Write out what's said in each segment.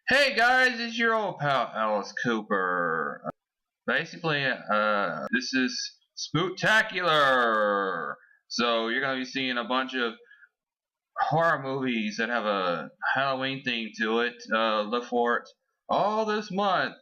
Hey guys, it's your old pal Alice Cooper. Basically, this is Spooktacular. So you're gonna be seeing a bunch of horror movies that have a Halloween theme to it. Look for it all this month.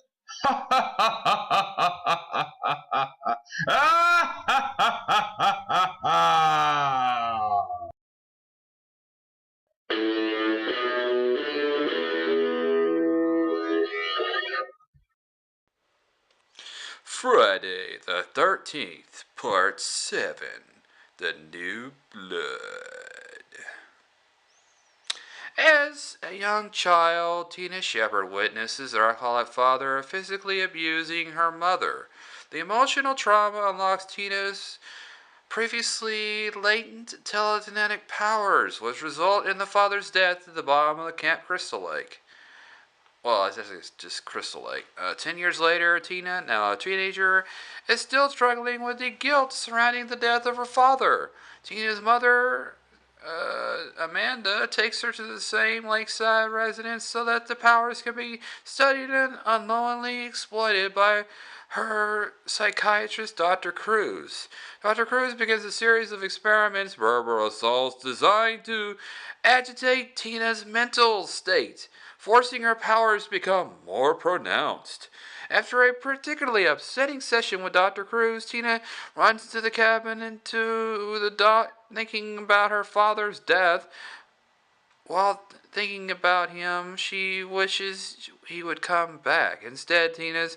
Friday the 13th, Part 7 The New Blood. As a young child, Tina Shepard witnesses her alcoholic father physically abusing her mother. The emotional trauma unlocks Tina's previously latent telekinetic powers, which result in the father's death at the bottom of the Camp Crystal Lake. Well, it's actually just Crystal Lake. 10 years later, Tina, now a teenager, is still struggling with the guilt surrounding the death of her father. Tina's mother, Amanda, takes her to the same lakeside residence so that the powers can be studied and unknowingly exploited by her psychiatrist, Dr. Cruz. Dr. Cruz begins a series of experiments, verbal assaults designed to agitate Tina's mental state, forcing her powers to become more pronounced. After a particularly upsetting session with Dr. Cruz, Tina runs into the cabin into the dock, thinking about her father's death. While thinking about him, she wishes he would come back. Instead, Tina's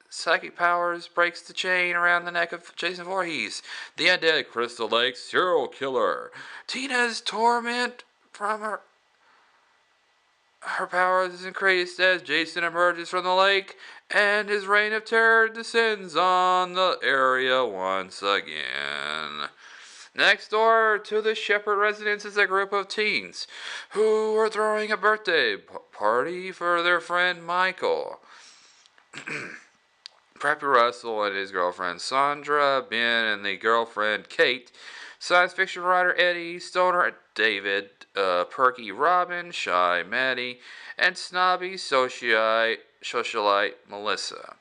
psychic powers breaks the chain around the neck of Jason Voorhees, the undead Crystal Lake serial killer. Tina's torment from her powers is increased as Jason emerges from the lake and his reign of terror descends on the area once again. Next door to the Shepherd residence is a group of teens who are throwing a birthday party for their friend Michael. Preppy Russell and his girlfriend Sandra, Ben and the girlfriend Kate, science fiction writer Eddie, stoner David, perky Robin, shy Maddie, and snobby socialite Melissa.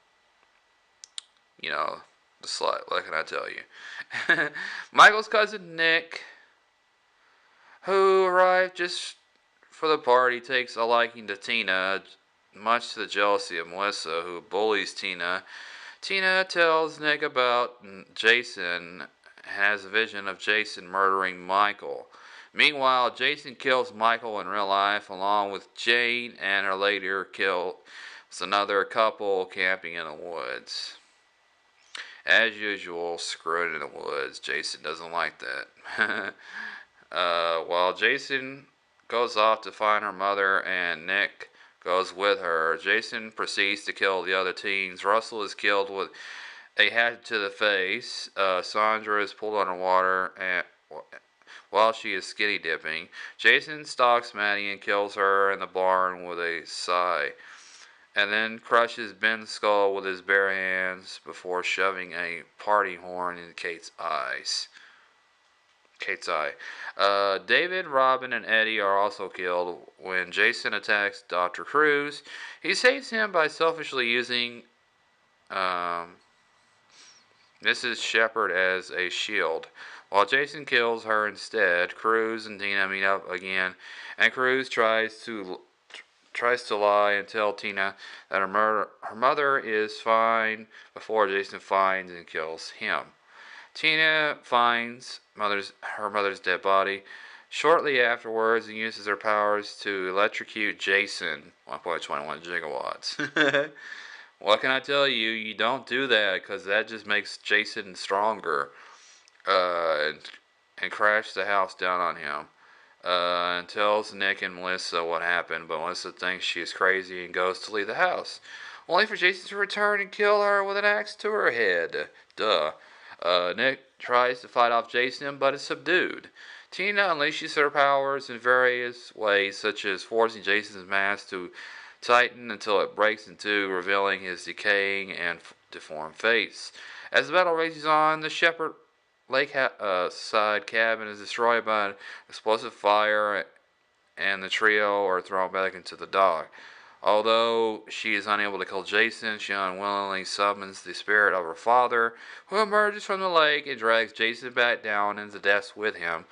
You know, the slut, what can I tell you? Michael's cousin Nick, who arrived just for the party, takes a liking to Tina, much to the jealousy of Melissa, who bullies Tina. Tina tells Nick about Jason and has a vision of Jason murdering Michael. Meanwhile, Jason kills Michael in real life along with Jane and her later kills another couple camping in the woods. As usual, screwing in the woods. Jason doesn't like that. While Jason goes off to find her mother and Nick goes with her, Jason proceeds to kill the other teens. Russell is killed with a hatchet to the face. Sandra is pulled underwater and while she is skinny dipping. Jason stalks Maddie and kills her in the barn with a sigh, and then crushes Ben's skull with his bare hands before shoving a party horn in Kate's eyes. Kate's eye. David, Robin, and Eddie are also killed when Jason attacks Dr. Cruz. He saves him by selfishly using um, Mrs. Shepard as a shield. While Jason kills her instead, Cruz and Tina meet up again, and Cruz tries to lie and tell Tina that her mother is fine before Jason finds and kills him. Tina finds her mother's dead body shortly afterwards and uses her powers to electrocute Jason, 1.21 gigawatts. What can I tell you? You don't do that because that just makes Jason stronger, and crash the house down on him. And tells Nick and Melissa what happened, but Melissa thinks she is crazy and goes to leave the house, only for Jason to return and kill her with an axe to her head. Duh. Nick tries to fight off Jason, but is subdued. Tina unleashes her powers in various ways, such as forcing Jason's mask to tighten until it breaks in two, revealing his decaying and deformed face. As the battle rages on, the Shepherd Lakeside cabin is destroyed by an explosive fire, and the trio are thrown back into the dock. Although she is unable to kill Jason, she unwillingly summons the spirit of her father, who emerges from the lake and drags Jason back down into death with him,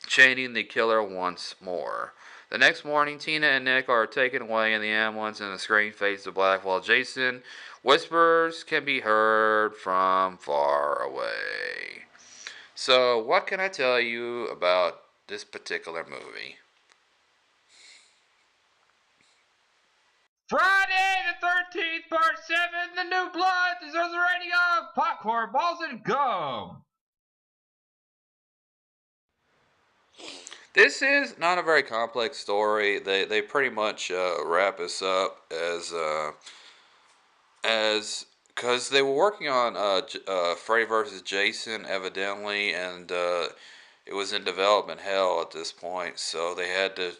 chaining the killer once more. The next morning, Tina and Nick are taken away in the ambulance and the screen fades to black while Jason whispers can be heard from far away. So, what can I tell you about this particular movie? Friday the 13th, Part 7, The New Blood deserves a rating of popcorn, balls, and gum. This is not a very complex story. They pretty much wrap us up as because they were working on Freddy versus Jason evidently, and it was in development hell at this point, so they had to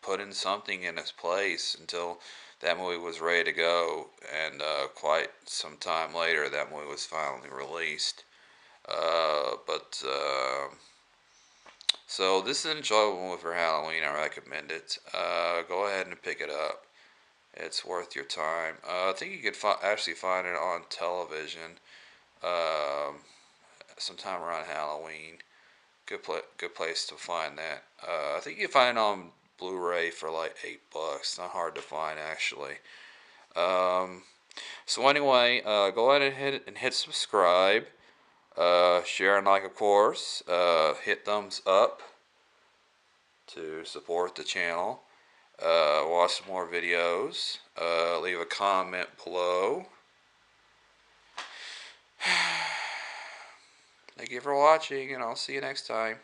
put in something in its place until that movie was ready to go, and quite some time later, that movie was finally released. But So this is an enjoyable movie for Halloween. I recommend it. Go ahead and pick it up. It's worth your time. I think you could actually find it on television um, sometime around Halloween. Good place to find that. I think you can find it on Blu-ray for like $8. Not hard to find actually. Um, so anyway, go ahead and hit subscribe. Share and like, of course. Hit thumbs up to support the channel. Watch some more videos. Leave a comment below. Thank you for watching, and I'll see you next time.